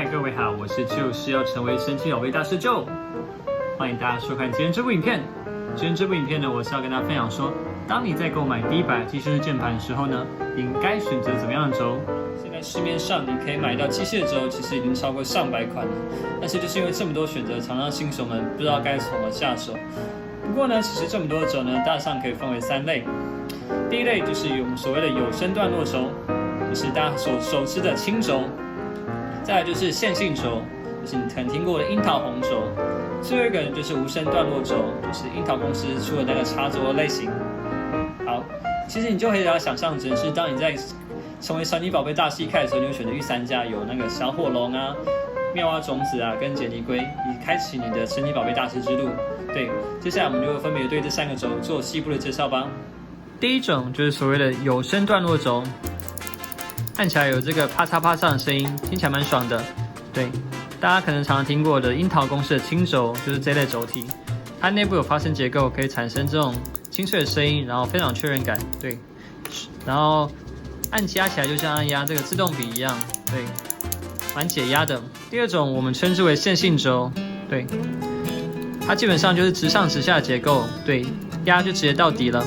嗨，各位好，我是就是要成为神奇宝贝大师Joe，欢迎大家收看今天这部影片。今天这部影片呢，我是要跟大家分享说，当你在购买第一把机械式键盘的时候呢，应该选择怎么样的轴？现在市面上你可以买到机械轴，其实已经超过上百款了，但是就是因为这么多选择，常让新手们不知道该从何下手。不过呢，其实这么多轴呢，大致上可以分为3类。第一类就是我们所谓的有声段落轴，就是大家所熟知的轻轴。再来就是线性轴，就是你可能听过的樱桃红轴。最后一个呢就是无声段落轴，就是樱桃公司出的那个插轴的类型。好，其实你就可以把它想象成是当你在成为神奇宝贝大师一开始的时候，你会选择御三家有那个小火龙啊、妙蛙种子啊跟杰尼龟，以开启你的神奇宝贝大师之路。对，接下来我们就分别对这3个轴做细部的介绍吧。第一种就是所谓的有声段落轴。按起来有这个啪嚓啪嚓的声音，听起来蛮爽的。对，大家可能常常听过的樱桃公司的轻轴就是这类轴体，它内部有发声结构，可以产生这种清脆的声音，然后非常有确认感。对，然后按压起来就像按压这个自动笔一样，对，蛮解压的。第二种我们称之为线性轴，对，它基本上就是直上直下的结构，对，压就直接到底了，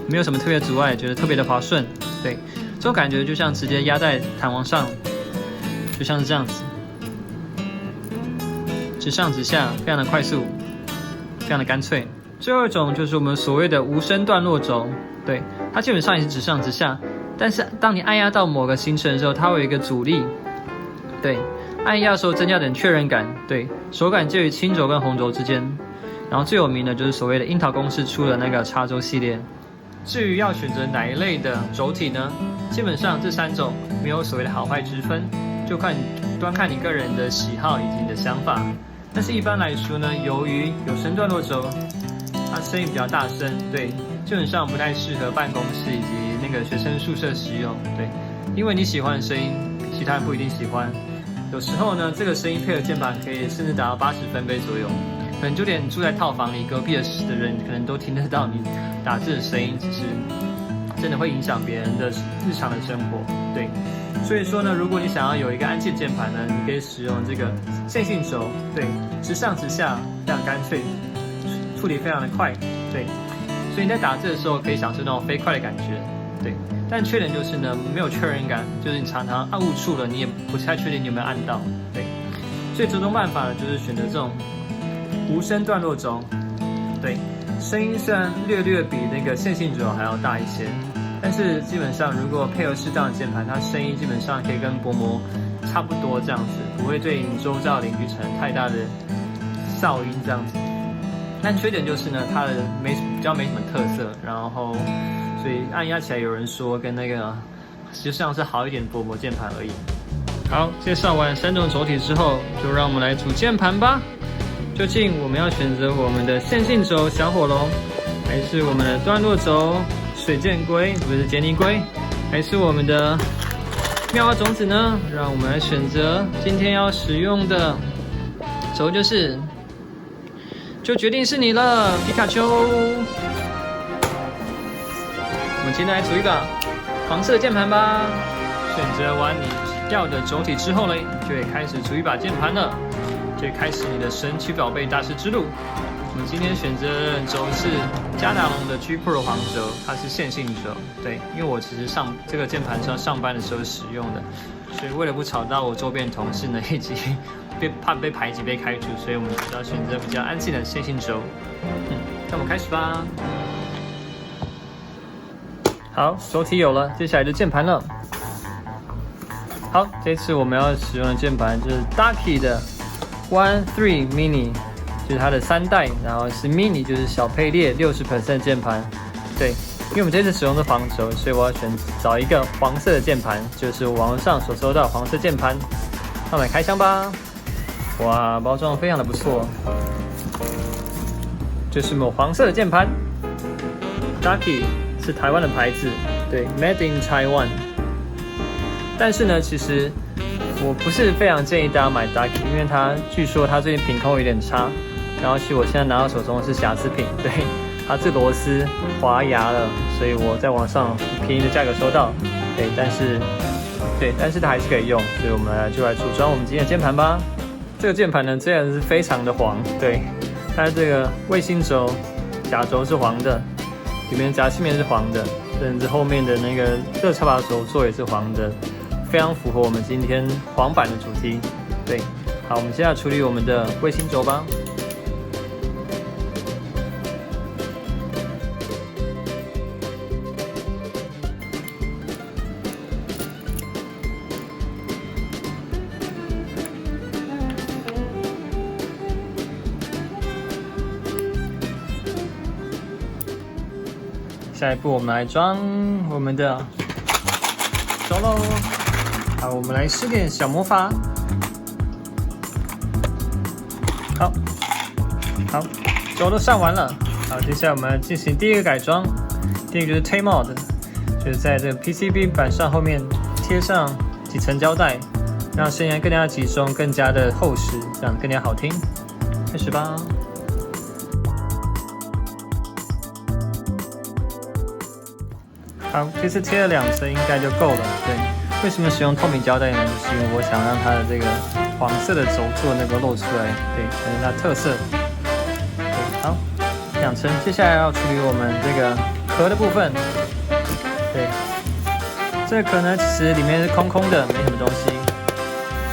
没有什么特别阻碍，觉得特别的滑顺，对。这种感觉就像直接压在弹簧上，就像是这样子，直上直下，非常的快速，非常的干脆。最后一种就是我们所谓的无声段落轴，对，它基本上也是直上直下，但是当你按压到某个行程的时候，它会有一个阻力，对，按压的时候增加点确认感，对，手感介于轻轴跟红轴之间。然后最有名的就是所谓的樱桃公司出的那个插轴系列。至于要选择哪一类的轴体呢？基本上这3种没有所谓的好坏之分，就端看你个人的喜好以及你的想法。但是一般来说呢，由于有声段落轴，它声音比较大声，对，基本上不太适合办公室以及那个学生宿舍使用，对，因为你喜欢的声音，其他人不一定喜欢。有时候呢，这个声音配合键盘可以甚至达到80分贝左右。可能就连住在套房里隔壁的人，可能都听得到你打字的声音，其实真的会影响别人的日常的生活。对，所以说呢，如果你想要有一个安静键盘呢，你可以使用这个线性轴，对，直上直下，非常干脆，处理非常的快，对，所以你在打字的时候可以享受那种飞快的感觉，对。但缺点就是呢，没有确认感，就是你常常按误触了，你也不太确定你有没有按到，对。所以折中办法呢，就是选择这种无声段落轴，对，声音虽然略比那个线性轴还要大一些，但是基本上如果配合适当的键盘，它声音基本上可以跟薄膜差不多这样子，不会对你周遭邻居产生太大的噪音这样子。但缺点就是呢，它的比较没什么特色，然后所以按压起来有人说跟那个实际上是好一点的薄膜键盘而已。好，介绍完3种轴体之后，就让我们来组键盘吧。究竟我们要选择我们的线性轴小火龙，还是我们的段落轴水箭龟，不是杰尼龟，还是我们的妙蛙种子呢？让我们来选择今天要使用的轴，就决定是你了，皮卡丘。我们今天来组一把黄色键盘吧。选择完你要的轴体之后呢，就可以开始组一把键盘了。就开始你的神奇宝贝大师之路。我们今天选择的轴是加达龙的 G Pro 黄轴，它是线性轴。对，因为我其实这个键盘是要上班的时候使用的，所以为了不吵到我周边的同事呢，以及怕被排挤被开除，所以我们只要选择比较安静的线性轴。那我们开始吧。好，轴体有了，接下来就键盘了。好，这次我们要使用的键盘就是 Ducky 的One 3 Mini， 就是它的3代，然后是 Mini， 就是小配列60% 键盘。对，因为我们这次使用的黄轴，所以我要找一个黄色的键盘，就是网络上所搜到黄色键盘。那我们来开箱吧。哇，包装非常的不错，就是我黄色的键盘。Ducky 是台湾的牌子，对 ，Made in Taiwan。但是呢，其实我不是非常建议大家买 Ducky， 因为据说它最近品控有点差，然后其实我现在拿到手中的是瑕疵品，对，它这螺丝滑牙了，所以我在网上便宜的价格收到，对，但是对，但是它还是可以用，所以我们就来组装我们今天的键盘吧。这个键盘呢，虽然是非常的黄，对，它这个卫星轴、夹轴是黄的，里面的夹心面是黄的，甚至后面的那个热插拔轴座也是黄的，非常符合我们今天黄版的主题。对，好，我们现在处理我们的卫星轴吧。下一步，我们来装我们的轴喽。好，我们来施点小魔法。好，轴都上完了。好，接下来我们进行第一个改装。第一个就是 Tape Mod， 就是在这个 PCB 板上后面贴上几层胶带，让声音更加集中，更加的厚实，这样更加好听。开始吧。好，这次贴了2层应该就够了。对，为什么使用透明胶带呢？就是因为我想让它的这个黄色的轴座能够露出来，对，这是它特色。对，好，2层，接下来要处理我们这个壳的部分。对，这个壳呢，其实里面是空空的，没什么东西，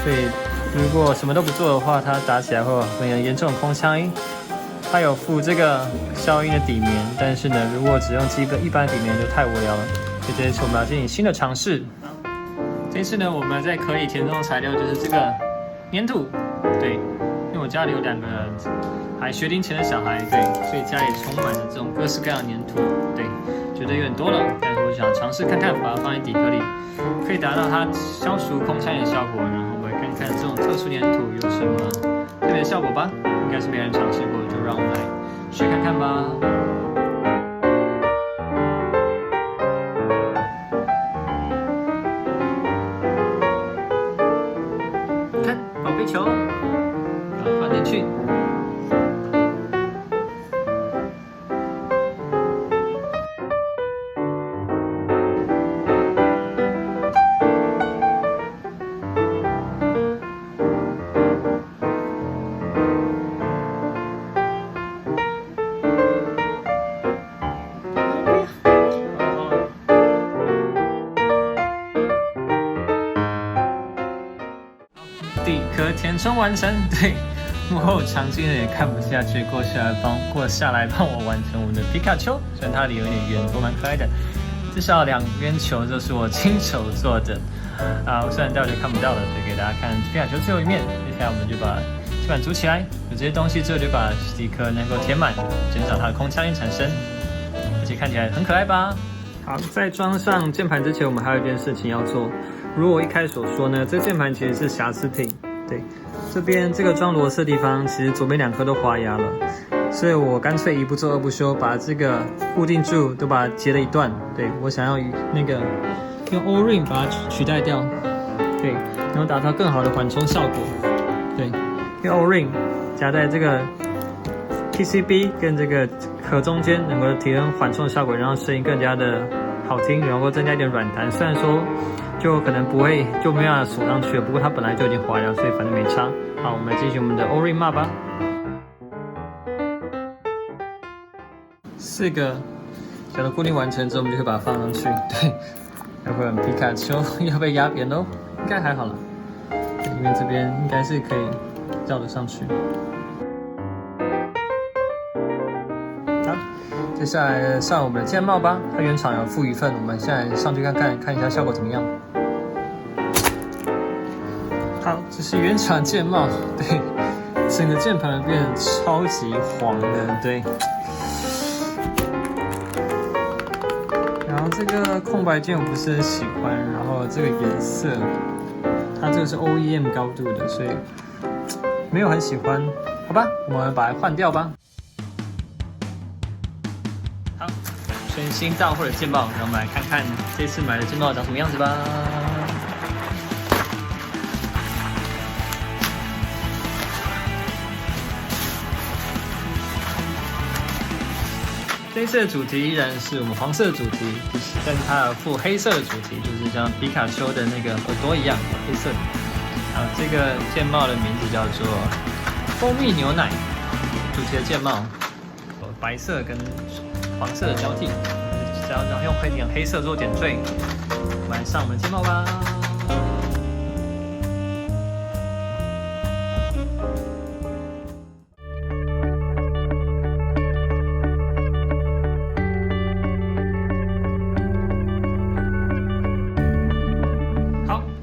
所以如果什么都不做的话，它打起来会有很严重的空腔音。它有附这个消音的底棉，但是呢，如果只用一般的底棉就太无聊了。所以这次我们要进行新的尝试。这次呢，我们在可以填充的材料就是这个粘土。对，因为我家里有2个还学龄前的小孩，对，所以家里充满了这种各式各样的粘土。对，觉得有点多了，但是我想尝试看看，把它放在底壳里，可以达到它消除空腔音的效果。然后我们来看看这种特殊粘土有什么特别的效果吧。应该是没人尝试过，就让我们来试看看吧。看，宝贝球，把它放进去。底壳填充完成，对，幕后常进人也看不下去，过下来帮我完成我们的皮卡丘，虽然它里有点圆，不过蛮可爱的。至少2圆球都是我亲手做的啊，虽然待会就看不到了，所以给大家看皮卡丘最后一面。接下来我们就把键盘组起来，有这些东西之后就把底壳能够填满，减少它的空腔音产生，而且看起来很可爱吧。好，在装上键盘之前，我们还有一件事情要做。如我一开始所说呢，这键盘其实是瑕疵品。对，这边这个装螺丝的地方，其实左边2颗都滑牙了，所以我干脆一不做二不休，把这个固定住都把它截了一段。对，我想要用 O-ring 把它取代掉，对，然后达到更好的缓冲效果。对，用 O-ring 夹在这个 PCB 跟这个壳中间，能够提升缓冲的效果，让声音更加的好听，然后增加一点软弹。虽然说就可能就没办法锁上去了，不过它本来就已经坏了，所以反正没差。好，我们来进行我们的 O-ring 码吧。4个小的固定完成之后，我们就可以把它放上去。对，待会皮卡丘要被压扁喽，应该还好了。里面这边应该是可以绕得上去。好，接下来上我们的键帽吧，它原厂有附一份，我们现在上去看一下效果怎么样。好，这是原厂键帽，对，整个键盘变得超级黄的，对。然后这个空白键我不是很喜欢，然后这个颜色，它这个是 OEM 高度的，所以没有很喜欢。好吧，我们把它换掉吧。好，全新到货的键帽，让我们来看看这次买的键帽长什么样子吧。这一次的主题依然是我们黄色的主题，但是它有附黑色的主题，就是像皮卡丘的那个耳朵一样，黑色的。这个剑帽的名字叫做蜂蜜牛奶，主题的剑帽，白色跟黄色的交替，只要用黑色做点缀，我们来上我们的剑帽吧。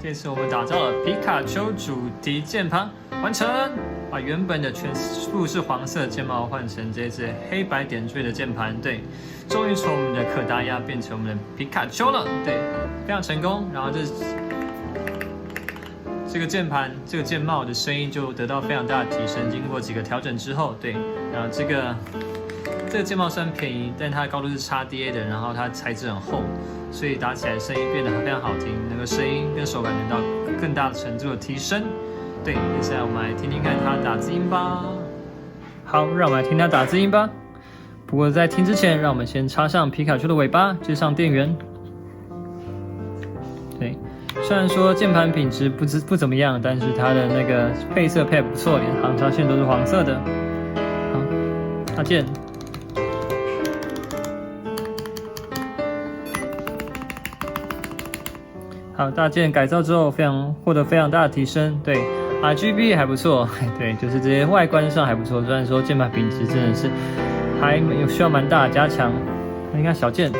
这次我们打造了皮卡丘主题键盘，完成。把原本的全部是黄色的键帽换成这次黑白点缀的键盘，对，终于从我们的可达鸭变成我们的皮卡丘了，对，非常成功。然后这个键盘、这个键帽的声音就得到非常大的提升，经过几个调整之后，对，然后这个键帽虽然便宜，但它的高度是 XDA 的，然后它材质很厚。所以打起来声音变得非常好听，那个声音跟手感得到更大的程度的提升。对，接下来我们来听听看它打字音吧。好，让我们来听它打字音吧。不过在听之前，让我们先插上皮卡丘的尾巴，接上电源。对，虽然说键盘品质不怎么样，但是它的那个配色配得不错，连行插线都是黄色的。好，插键。好，大件改造之后获得非常大的提升，对 ，RGB 也还不错，对，就是这些外观上还不错。虽然说键盘品质真的是还有需要蛮大的加强。你看小键，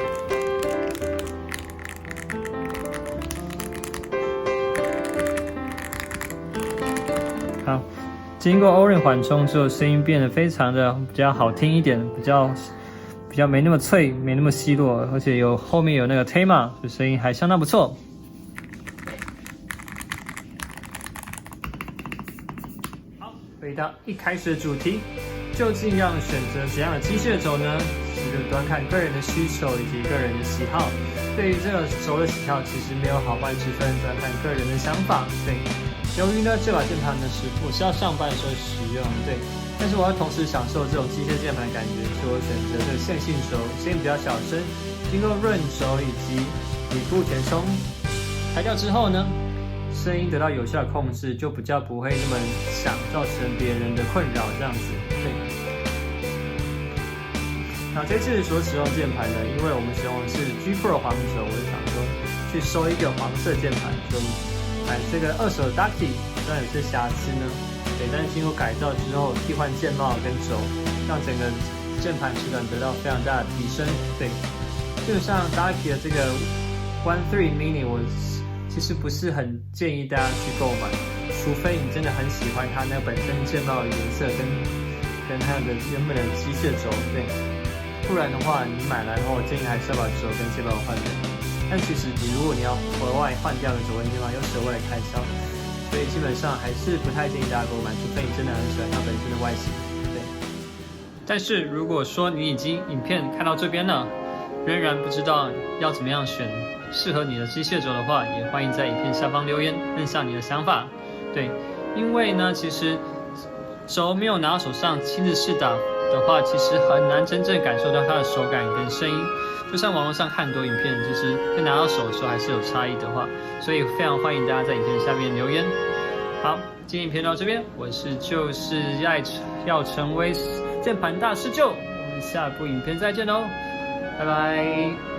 好，经过 Orange 缓冲之后，声音变得非常的比较好听一点，比较没那么脆，没那么稀落，而且后面有那个 Tema， 就声音还相当不错。回到一开始的主题，究竟要选择怎样的机械轴呢？其实端看个人的需求以及个人的喜好。对于这个轴的喜好，其实没有好坏之分，端看个人的想法。对，由于呢这把键盘呢我是要上班的时候使用，对，但是我要同时享受这种机械键盘的感觉，所以我选择这个线性轴，声音比较小声，经过润轴以及底部填充裁掉之后呢，声音得到有效的控制，就比较不会那么响，造成别人的困扰这样子。对。那这次所使用键盘呢，因为我们使用的是 G Pro 黄轴，我就想说去收一个黄色键盘，就买这个二手的 Ducky， 虽然有些瑕疵呢，对，但是经过改造之后，替换键帽跟轴，让整个键盘质感得到非常大的提升。对，基本上 Ducky 的这个 One 3 Mini 我其实不是很建议大家去购买，除非你真的很喜欢它那本身键帽的颜色跟它的原本的机械轴，对，不然的话你买来的话，我建议还是要把轴跟键帽换掉。但其实如果你要额外换掉个轴跟键帽，又是额外的开销，所以基本上还是不太建议大家购买，除非你真的很喜欢它本身的外形。对，但是如果说你已经影片看到这边了，仍然不知道要怎么样选适合你的机械轴的话，也欢迎在影片下方留言分享你的想法。对，因为呢，其实轴没有拿到手上亲自试打的话，其实很难真正感受到它的手感跟声音。就像网络上看很多影片，其实跟拿到手的时候还是有差异的话，所以非常欢迎大家在影片下面留言。好，今天影片到这边，我就是要成为键盘大师舅，我们下部影片再见喽，拜拜。